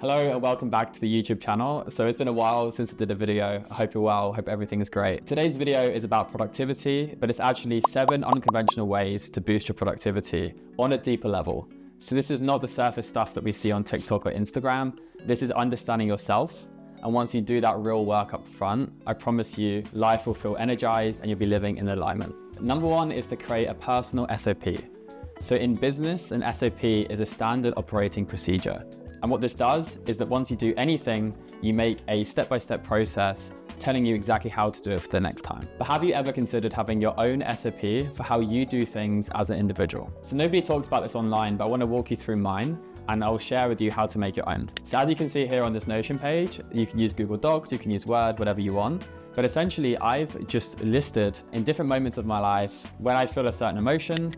Hello and welcome back to the YouTube channel. So it's been a while since I did a video. I hope you're well, hope everything is great. Today's video is about productivity, but it's actually 7 unconventional ways to boost your productivity on a deeper level. So this is not the surface stuff that we see on TikTok or Instagram. This is understanding yourself. And once you do that real work up front, I promise you life will feel energized and you'll be living in alignment. Number 1 is to create a personal SOP. So in business, an SOP is a standard operating procedure. And what this does is that once you do anything, you make a step-by-step process telling you exactly how to do it for the next time. But have you ever considered having your own SOP for how you do things as an individual? So nobody talks about this online, but I want to walk you through mine and I'll share with you how to make your own. So as you can see here on this Notion page, you can use Google Docs, you can use Word, whatever you want. But essentially, I've just listed in different moments of my life when I feel a certain emotion.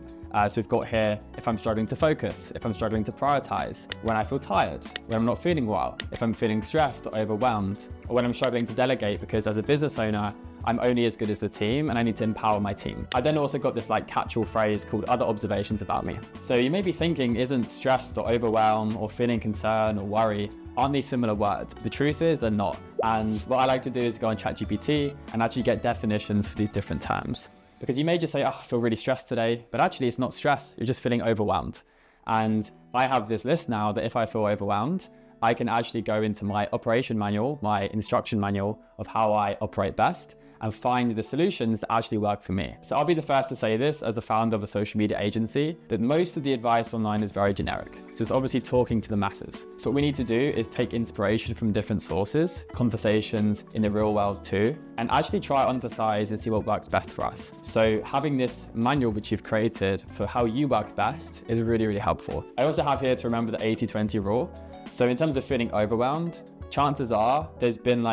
So we've got here, if I'm struggling to focus, if I'm struggling to prioritize, when I feel tired, when I'm not feeling well, if I'm feeling stressed or overwhelmed, or when I'm struggling to delegate because as a business owner, I'm only as good as the team and I need to empower my team. I then also got this catch-all phrase called other observations about me. So you may be thinking, isn't stressed or overwhelmed or feeling concern or worry, aren't these similar words? The truth is they're not. And what I like to do is go on ChatGPT and actually get definitions for these different terms. Because you may just say, oh, I feel really stressed today, but actually it's not stress, you're just feeling overwhelmed. And I have this list now that if I feel overwhelmed, I can actually go into my operation manual, my instruction manual of how I operate best and find the solutions that actually work for me. So I'll be the first to say this as a founder of a social media agency, that most of the advice online is very generic. So it's obviously talking to the masses. So what we need to do is take inspiration from different sources, conversations in the real world too, and actually try on for size and see what works best for us. So having this manual which you've created for how you work best is really, really helpful. I also have here to remember the 80-20 rule. So in terms of feeling overwhelmed, chances are there's been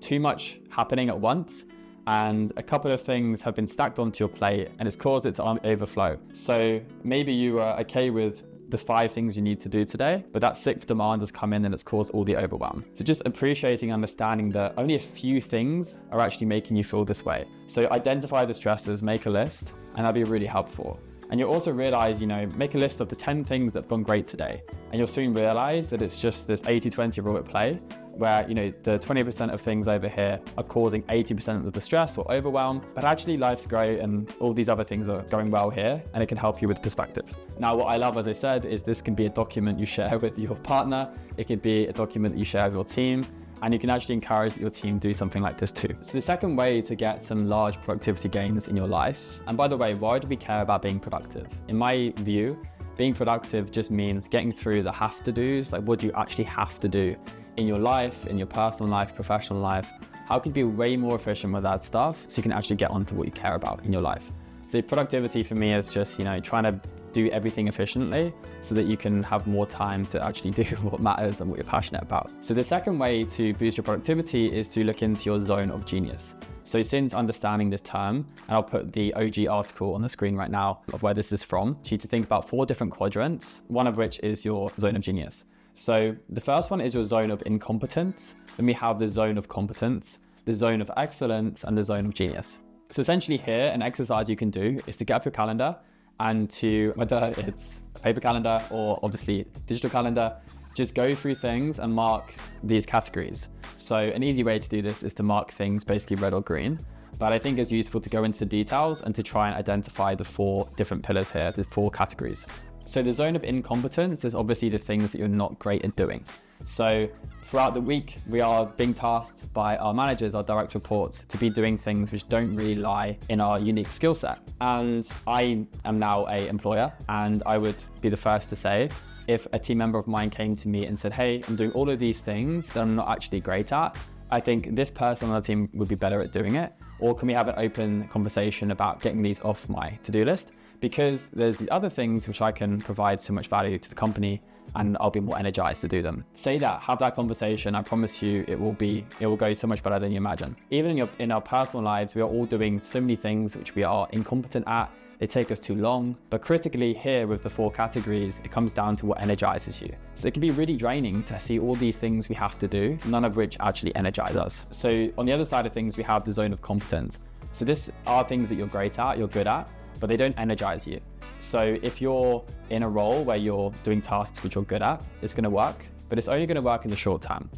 too much happening at once and a couple of things have been stacked onto your plate and it's caused it to overflow. So maybe you are okay with the 5 things you need to do today, but that 6th demand has come in and it's caused all the overwhelm. So just appreciating, understanding that only a few things are actually making you feel this way. So identify the stressors, make a list, and that'll be really helpful. And you'll also realize, make a list of the 10 things that have gone great today. And you'll soon realize that it's just this 80-20 rule at play, where, the 20% of things over here are causing 80% of the stress or overwhelm, but actually life's great and all these other things are going well here and it can help you with perspective. Now, what I love, as I said, is this can be a document you share with your partner. It could be a document that you share with your team. And you can actually encourage that your team do something like this too. So the second way to get some large productivity gains in your life, and by the way, why do we care about being productive? In my view, being productive just means getting through the have to do's, what do you actually have to do in your life, in your personal life, professional life? How can you be way more efficient with that stuff so you can actually get onto what you care about in your life? So productivity for me is just, trying to do everything efficiently so that you can have more time to actually do what matters and what you're passionate about. So the second way to boost your productivity is to look into your zone of genius. So since understanding this term, and I'll put the OG article on the screen right now of where this is from, you need to think about 4 different quadrants, one of which is your zone of genius. So the first one is your zone of incompetence. Then we have the zone of competence, the zone of excellence, and the zone of genius. So essentially here, an exercise you can do is to get up your calendar and to, whether it's a paper calendar or obviously digital calendar, just go through things and mark these categories. So an easy way to do this is to mark things basically red or green, but I think it's useful to go into the details and to try and identify the 4 different pillars here, the 4 categories. So the zone of incompetence is obviously the things that you're not great at doing. So throughout the week, we are being tasked by our managers, our direct reports, to be doing things which don't really lie in our unique skill set. And I am now an employer, and I would be the first to say, if a team member of mine came to me and said, hey, I'm doing all of these things that I'm not actually great at, I think this person on the team would be better at doing it. Or can we have an open conversation about getting these off my to-do list? Because there's the other things which I can provide so much value to the company and I'll be more energized to do them. Say that, have that conversation. I promise you it will go so much better than you imagine. Even in our personal lives, we are all doing so many things which we are incompetent at. They take us too long, but critically here with the 4 categories, it comes down to what energizes you. So it can be really draining to see all these things we have to do, none of which actually energize us. So on the other side of things, we have the zone of competence. So this are things that you're great at, you're good at, but they don't energize you. So if you're in a role where you're doing tasks which you're good at, it's going to work. but it's only going to work in the short term.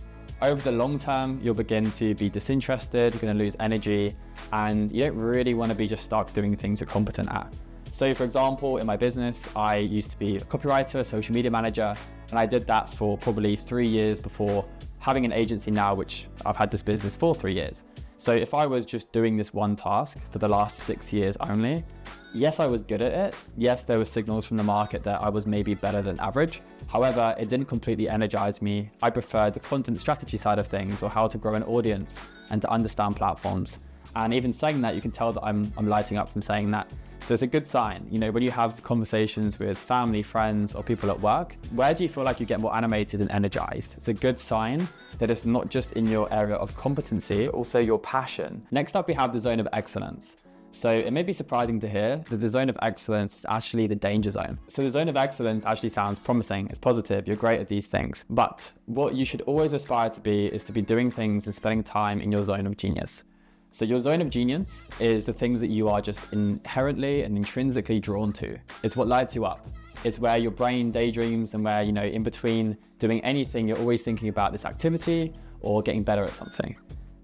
Over the long term, you'll begin to be disinterested, you're going to lose energy, and you don't really want to be just stuck doing things you're competent at. So for example, in my business, I used to be a copywriter, a social media manager, and I did that for probably 3 years before having an agency now, which I've had this business for 3 years. So if I was just doing this one task for the last 6 years only, yes, I was good at it. Yes, there were signals from the market that I was maybe better than average. However, it didn't completely energize me. I preferred the content strategy side of things, or how to grow an audience and to understand platforms. And even saying that, you can tell that I'm lighting up from saying that. So it's a good sign, you know, when you have conversations with family, friends, or people at work, where do you feel like you get more animated and energized? It's a good sign that it's not just in your area of competency, also your passion. Next up, we have the zone of excellence. So it may be surprising to hear that the zone of excellence is actually the danger zone. So the zone of excellence actually sounds promising, it's positive, you're great at these things. But what you should always aspire to be is to be doing things and spending time in your zone of genius. So your zone of genius is the things that you are just inherently and intrinsically drawn to. It's what lights you up. It's where your brain daydreams, and where, you know, in between doing anything, you're always thinking about this activity or getting better at something.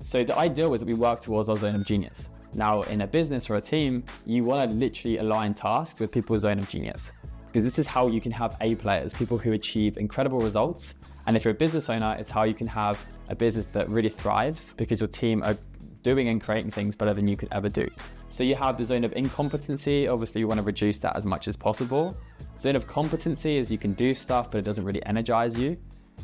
So the ideal is that we work towards our zone of genius. Now, in a business or a team, you want to literally align tasks with people's zone of genius, because this is how you can have A players, people who achieve incredible results. And if you're a business owner, it's how you can have a business that really thrives because your team are doing and creating things better than you could ever do. So you have the zone of incompetency. Obviously, you want to reduce that as much as possible. Zone of competency is you can do stuff, but it doesn't really energize you.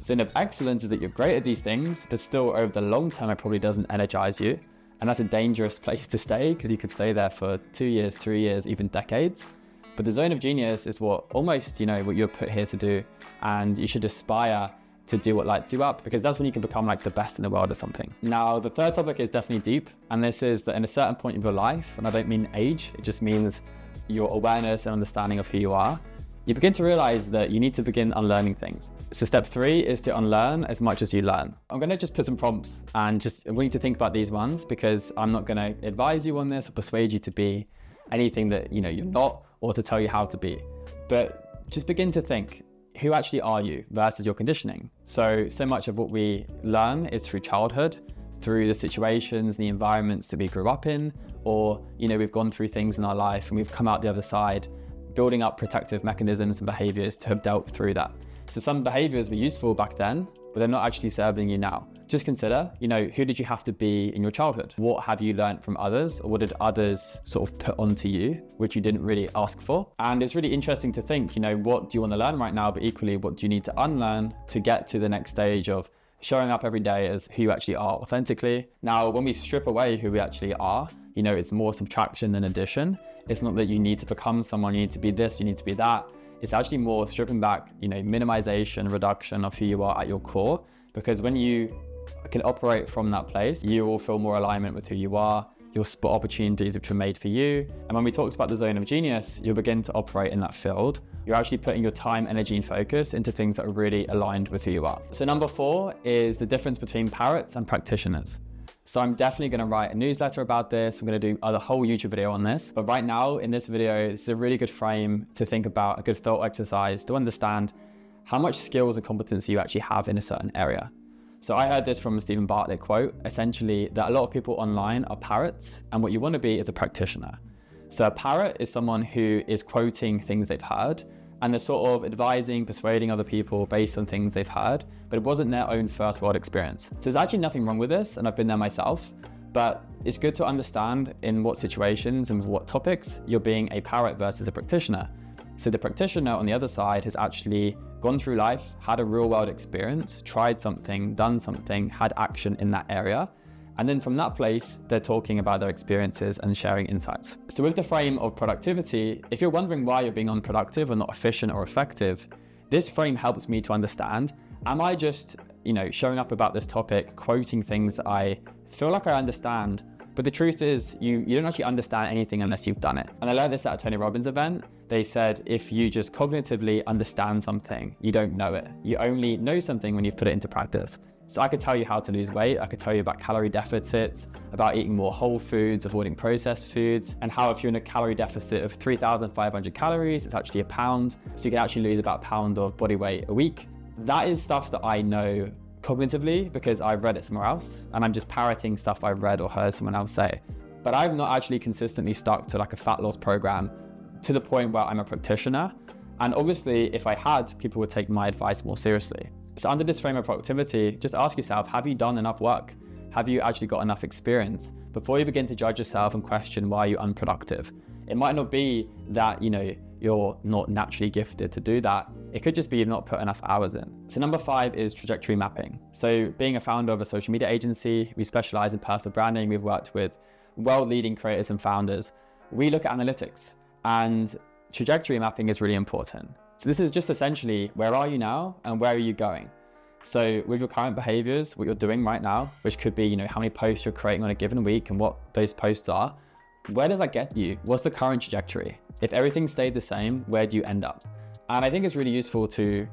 Zone of excellence is that you're great at these things, but still over the long term, it probably doesn't energize you. And that's a dangerous place to stay, because you could stay there for 2 years, 3 years, even decades. But the zone of genius is what almost, you know, what you're put here to do. And you should aspire to do what lights you up, because that's when you can become like the best in the world or something. Now, the third topic is definitely deep. And this is that in a certain point of your life, and I don't mean age, it just means your awareness and understanding of who you are, you begin to realize that you need to begin unlearning things. So step 3 is to unlearn as much as you learn. I'm gonna just put some prompts, and I want you to think about these ones, because I'm not gonna advise you on this or persuade you to be anything that, you know, you're not, or to tell you how to be. But just begin to think, who actually are you versus your conditioning? So much of what we learn is through childhood, through the situations, the environments that we grew up in, or, you know, we've gone through things in our life and we've come out the other side, building up protective mechanisms and behaviors to have dealt through that. So some behaviors were useful back then, but they're not actually serving you now. Just consider, you know, who did you have to be in your childhood? What have you learned from others, or what did others sort of put onto you, which you didn't really ask for? And it's really interesting to think, you know, what do you want to learn right now, but equally, what do you need to unlearn to get to the next stage of showing up every day as who you actually are authentically? Now, when we strip away who we actually are, you know, it's more subtraction than addition. It's not that you need to become someone, you need to be this, you need to be that. It's actually more stripping back, you know, minimization, reduction of who you are at your core. Because when you can operate from that place, you will feel more alignment with who you are. You'll spot opportunities which are made for you. And when we talked about the zone of genius, you'll begin to operate in that field. You're actually putting your time, energy, and focus into things that are really aligned with who you are. So number 4 is the difference between parrots and practitioners. So I'm definitely going to write a newsletter about this. I'm going to do a whole YouTube video on this. But right now in this video, this is a really good frame to think about, a good thought exercise to understand how much skills and competency you actually have in a certain area. So I heard this from a Stephen Bartlett quote, essentially that a lot of people online are parrots, and what you want to be is a practitioner. So a parrot is someone who is quoting things they've heard, and they're sort of advising, persuading other people based on things they've heard, but it wasn't their own first world experience. So there's actually nothing wrong with this, and I've been there myself, but it's good to understand in what situations and what topics you're being a parrot versus a practitioner. So the practitioner on the other side has actually gone through life, had a real world experience, tried something, done something, had action in that area. And then from that place, they're talking about their experiences and sharing insights. So with the frame of productivity, if you're wondering why you're being unproductive or not efficient or effective, this frame helps me to understand, am I just, you know, showing up about this topic, quoting things that I feel like I understand, but the truth is you don't actually understand anything unless you've done it. And I learned this at a Tony Robbins event. They said, if you just cognitively understand something, you don't know it. You only know something when you've put it into practice. So I could tell you how to lose weight. I could tell you about calorie deficits, about eating more whole foods, avoiding processed foods, and how if you're in a calorie deficit of 3,500 calories, it's actually a pound. So you can actually lose about a pound of body weight a week. that is stuff that I know cognitively because I've read it somewhere else and I'm just parroting stuff I've read or heard someone else say. But I've not actually consistently stuck to like a fat loss program to the point where I'm a practitioner. And obviously, if I had, people would take my advice more seriously. So under this frame of productivity, just ask yourself, have you done enough work? Have you actually got enough experience before you begin to judge yourself and question why you're unproductive? It might not be that, you're not naturally gifted to do that. It could just be you've not put enough hours in. So number 5 is trajectory mapping. So being a founder of a social media agency, we specialize in personal branding. We've worked with world-leading creators and founders. We look at analytics, and trajectory mapping is really important. So this is just essentially, where are you now and where are you going? So with your current behaviors, what you're doing right now, which could be, how many posts you're creating on a given week and what those posts are, where does that get you? What's the current trajectory? If everything stayed the same, where do you end up? And I think it's really useful to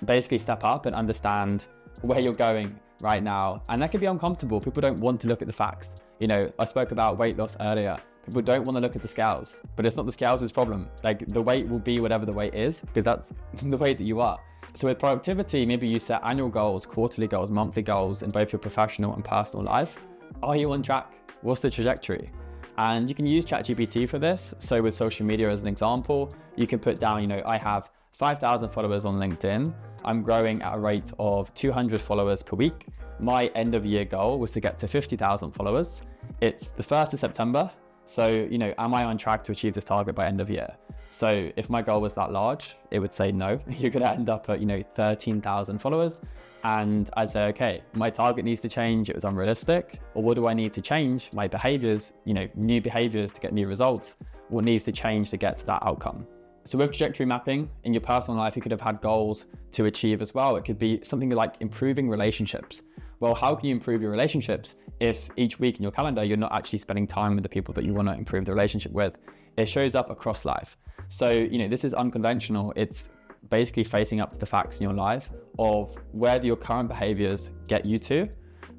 basically step up and understand where you're going right now. And that can be uncomfortable. People don't want to look at the facts. I spoke about weight loss earlier. People don't want to look at the scales, but it's not the scales' problem. Like, the weight will be whatever the weight is, because that's the weight that you are. So with productivity, maybe you set annual goals, quarterly goals, monthly goals in both your professional and personal life. Are you on track? What's the trajectory? And you can use ChatGPT for this. So with social media as an example, you can put down, I have 5,000 followers on LinkedIn. I'm growing at a rate of 200 followers per week. My end of year goal was to get to 50,000 followers. It's the 1st of September. So, am I on track to achieve this target by end of year? So if my goal was that large, it would say no. You're going to end up at, 13,000 followers. And I'd say, okay, my target needs to change. It was unrealistic. Or what do I need to change? My behaviors, new behaviors to get new results. What needs to change to get to that outcome? So with trajectory mapping in your personal life, you could have had goals to achieve as well. It could be something like improving relationships. Well, how can you improve your relationships if each week in your calendar, you're not actually spending time with the people that you want to improve the relationship with? It shows up across life. So, this is unconventional. It's basically facing up to the facts in your life of where do your current behaviors get you to.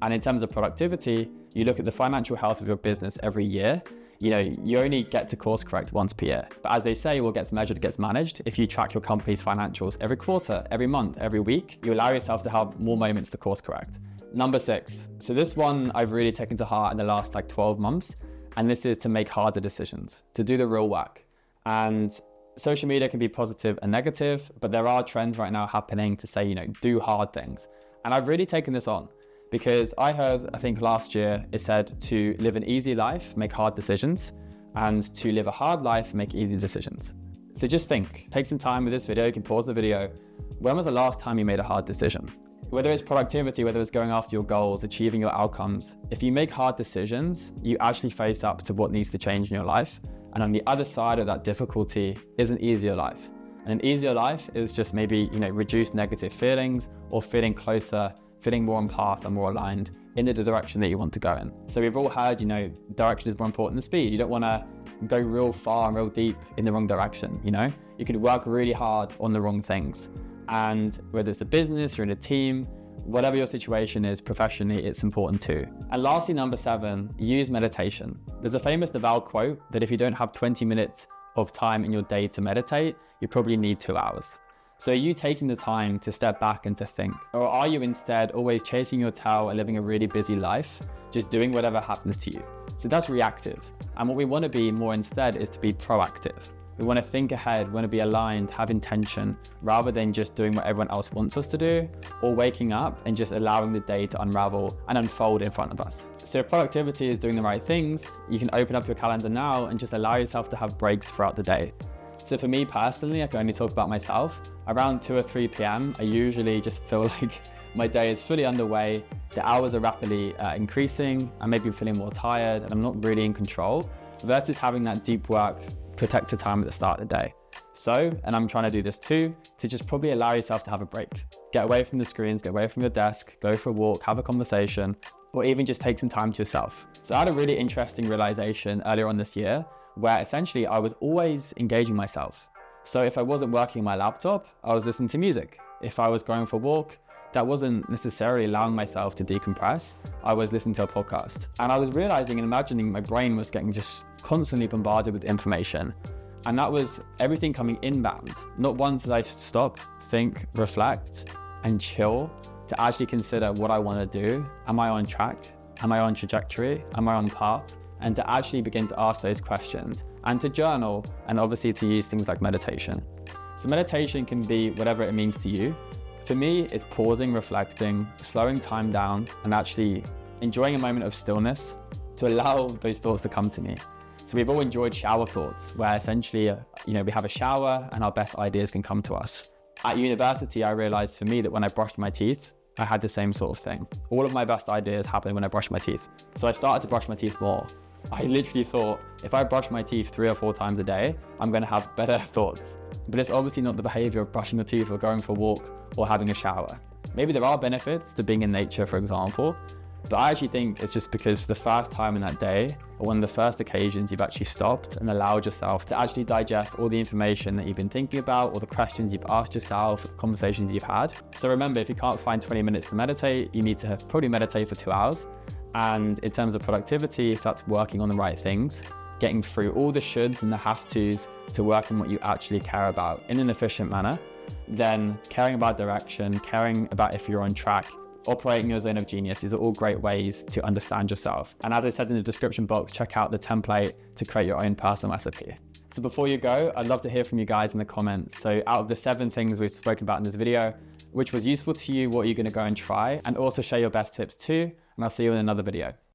And in terms of productivity, you look at the financial health of your business every year. You only get to course correct once per year. But as they say, what gets measured gets managed. If you track your company's financials every quarter, every month, every week, you allow yourself to have more moments to course correct. Number 6. So this one I've really taken to heart in the last 12 months. And this is to make harder decisions, to do the real work. And social media can be positive and negative, but there are trends right now happening to say, do hard things. And I've really taken this on because I heard, I think last year, it said to live an easy life, make hard decisions, and to live a hard life, make easy decisions. So just think, take some time with this video. You can pause the video. When was the last time you made a hard decision? Whether it's productivity, whether it's going after your goals, achieving your outcomes, if you make hard decisions, you actually face up to what needs to change in your life. And on the other side of that difficulty is an easier life. And an easier life is just maybe, reduce negative feelings or feeling closer, feeling more on path and more aligned in the direction that you want to go in. So we've all heard, direction is more important than speed. You don't want to go real far and real deep in the wrong direction. You can work really hard on the wrong things. And whether it's a business, you're in a team, whatever your situation is professionally, it's important too. And lastly, number 7, use meditation. There's a famous Naval quote that if you don't have 20 minutes of time in your day to meditate, you probably need 2 hours. So are you taking the time to step back and to think? Or are you instead always chasing your tail and living a really busy life, just doing whatever happens to you? So that's reactive. And what we want to be more instead is to be proactive. We want to think ahead, we want to be aligned, have intention, rather than just doing what everyone else wants us to do, or waking up and just allowing the day to unravel and unfold in front of us. So if productivity is doing the right things, you can open up your calendar now and just allow yourself to have breaks throughout the day. So for me personally, I can only talk about myself. Around 2 or 3 p.m., I usually just feel like my day is fully underway, the hours are rapidly increasing, I may be feeling more tired and I'm not really in control, versus having that deep work protected time at the start of the day. So, and I'm trying to do this too, to just probably allow yourself to have a break. Get away from the screens, get away from your desk, go for a walk, have a conversation, or even just take some time to yourself. So I had a really interesting realization earlier on this year where essentially I was always engaging myself. So if I wasn't working on my laptop, I was listening to music. If I was going for a walk, that wasn't necessarily allowing myself to decompress. I was listening to a podcast. And I was realizing and imagining my brain was getting just constantly bombarded with information. And that was everything coming inbound. Not once did I stop, think, reflect, and chill to actually consider what I want to do. Am I on track? Am I on trajectory? Am I on path? And to actually begin to ask those questions and to journal, and obviously to use things like meditation. So meditation can be whatever it means to you. For me, it's pausing, reflecting, slowing time down, and actually enjoying a moment of stillness to allow those thoughts to come to me. So we've all enjoyed shower thoughts, where essentially, we have a shower and our best ideas can come to us. At university, I realized for me that when I brushed my teeth, I had the same sort of thing. All of my best ideas happened when I brushed my teeth. So I started to brush my teeth more. I literally thought, if I brush my teeth 3 or 4 times a day, I'm gonna have better thoughts. But it's obviously not the behavior of brushing your teeth or going for a walk or having a shower. Maybe there are benefits to being in nature, for example, but I actually think it's just because for the first time in that day, or one of the first occasions you've actually stopped and allowed yourself to actually digest all the information that you've been thinking about, or the questions you've asked yourself, conversations you've had. So remember, if you can't find 20 minutes to meditate, you need to probably meditate for 2 hours. And in terms of productivity, if that's working on the right things, getting through all the shoulds and the have-tos to work on what you actually care about in an efficient manner, then caring about direction, caring about if you're on track, operating your zone of genius, these are all great ways to understand yourself. And as I said in the description box, check out the template to create your own personal SOP. So before you go, I'd love to hear from you guys in the comments. So out of the 7 things we've spoken about in this video, which was useful to you, what are you going to go and try? And also share your best tips too. And I'll see you in another video.